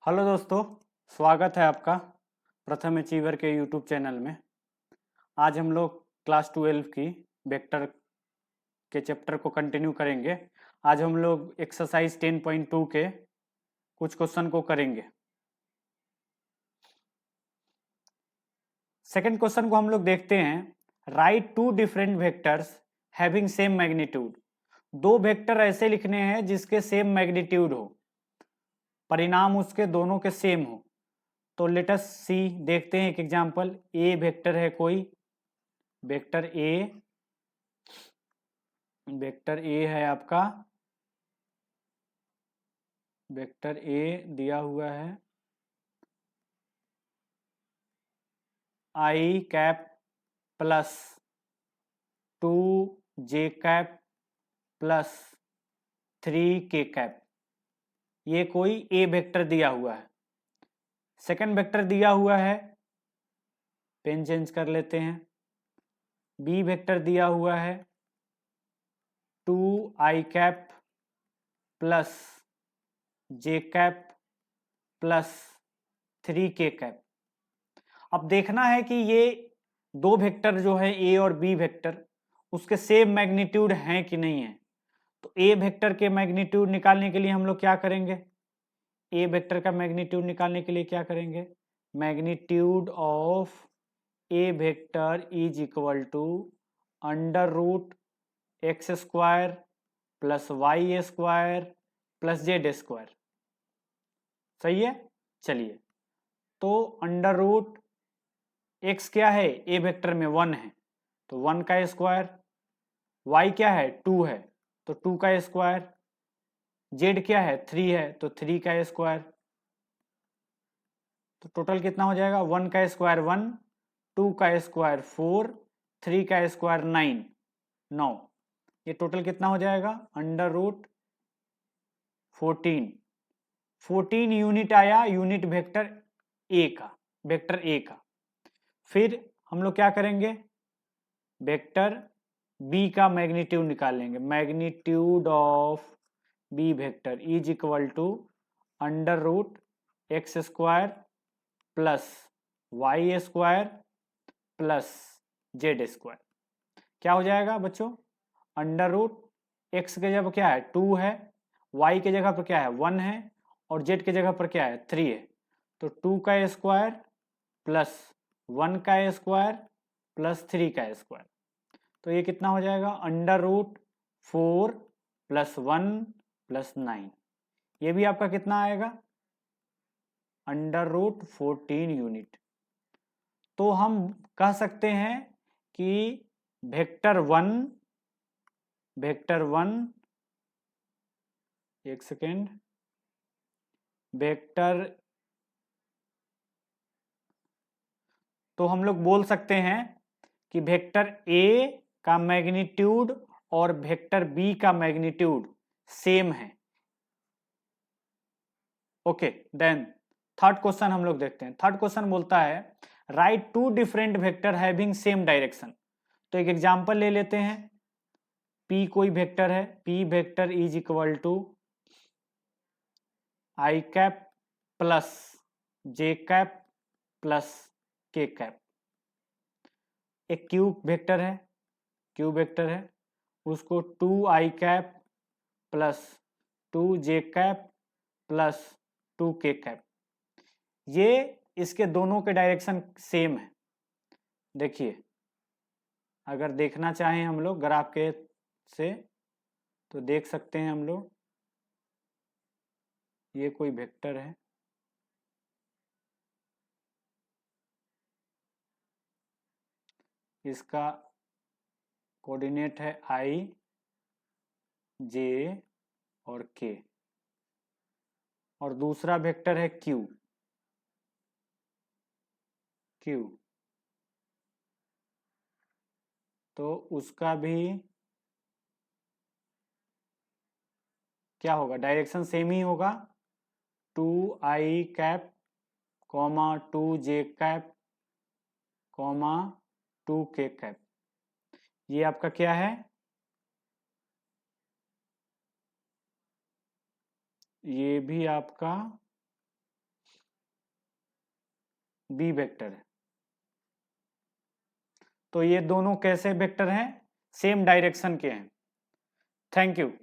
Hello दोस्तों, स्वागत है आपका प्रथम अचीवर के यूट्यूब चैनल में। आज हम लोग क्लास 12 की वेक्टर के चैप्टर को कंटिन्यू करेंगे। आज हम लोग एक्सरसाइज 10.2 के कुछ क्वेश्चन को करेंगे। सेकंड क्वेश्चन को हम लोग देखते हैं। Write two different vectors having same magnitude. दो वेक्टर ऐसे लिखने हैं जिसके सेम मैग्नीट्यूड हो, परिणाम उसके दोनों के सेम हो। तो लेट अस सी, देखते हैं एक एग्जांपल। ए वेक्टर है कोई, वेक्टर ए है आपका, वेक्टर ए दिया हुआ है आई cap plus 2 J cap plus 3 के कैप। ये कोई ए वेक्टर दिया हुआ है। सेकंड वेक्टर दिया हुआ है, पेन चेंज कर लेते हैं। बी वेक्टर दिया हुआ है 2 i cap plus J cap plus 3 के कैप। अब देखना है कि ये दो वेक्टर जो है ए और बी वेक्टर, उसके सेम मैग्नीट्यूड हैं कि नहीं है। तो ए वेक्टर के मैग्नीट्यूड निकालने के लिए हम लोग क्या करेंगे? ए वेक्टर का मैग्नीट्यूड निकालने के लिए क्या करेंगे? Magnitude of a vector is equal to under root x square plus y square plus z square. सही है। चलिए, तो अंडर रूट एक्स क्या है? ए वेक्टर में 1 है तो 1 का स्क्वायर, वाई क्या है? 2 है तो 2 का स्क्वायर, जेड क्या है? 3 है तो 3 का स्क्वायर। तो टोटल कितना हो जाएगा? 1 का स्क्वायर 1, 2 का स्क्वायर 4, 3 का स्क्वायर 9। ये टोटल कितना हो जाएगा? अंडर रूट 14 यूनिट आया, यूनिट वेक्टर ए का, वेक्टर ए का। फिर हम लोग क्या करेंगे? वेक्टर बी का मैग्नीट्यूड निकालेंगे। Magnitude of B vector is equal to under root x square plus y square plus z square. क्या हो जाएगा बच्चों? अंडर रूट एक्स के जगह क्या है? 2 है, वाई के जगह पर क्या है? 1 है, और जेड के जगह पर क्या है? 3 है। तो 2 का स्क्वायर प्लस 1 का स्क्वायर प्लस 3 का स्क्वायर। तो ये कितना हो जाएगा? Under root 4 plus 1 plus 9। ये भी आपका कितना आएगा? Under root 14 unit. तो हम कह सकते हैं कि वेक्टर वन, एक सेकेंड, वेक्टर, तो हम लोग बोल सकते हैं कि वेक्टर ए का मैग्नीट्यूड और वेक्टर बी का मैग्नीट्यूड सेम है। ओके, देन थर्ड क्वेश्चन हम लोग देखते हैं। थर्ड क्वेश्चन बोलता है write two different vector having same direction. तो एक एग्जांपल ले लेते हैं। P कोई वेक्टर है, P vector is equal to I cap plus J cap plus K cap. एक क्यू वेक्टर है, उसको 2 i cap plus 2 J cap plus 2 K cap. ये इसके दोनों के डायरेक्शन सेम है। देखिए, अगर देखना चाहें हम लोग ग्राफ के से, तो देख सकते हैं हम लोग। ये कोई वेक्टर है, इसका कोऑर्डिनेट है आई, जे और के, और दूसरा वेक्टर है क्यू। तो उसका भी क्या होगा? डायरेक्शन सेम ही होगा। 2 i cap comma 2 J cap comma 2 K cap. ये आपका क्या है? ये भी आपका बी वेक्टर है। तो ये दोनों कैसे वेक्टर हैं? सेम डायरेक्शन के हैं। Thank you.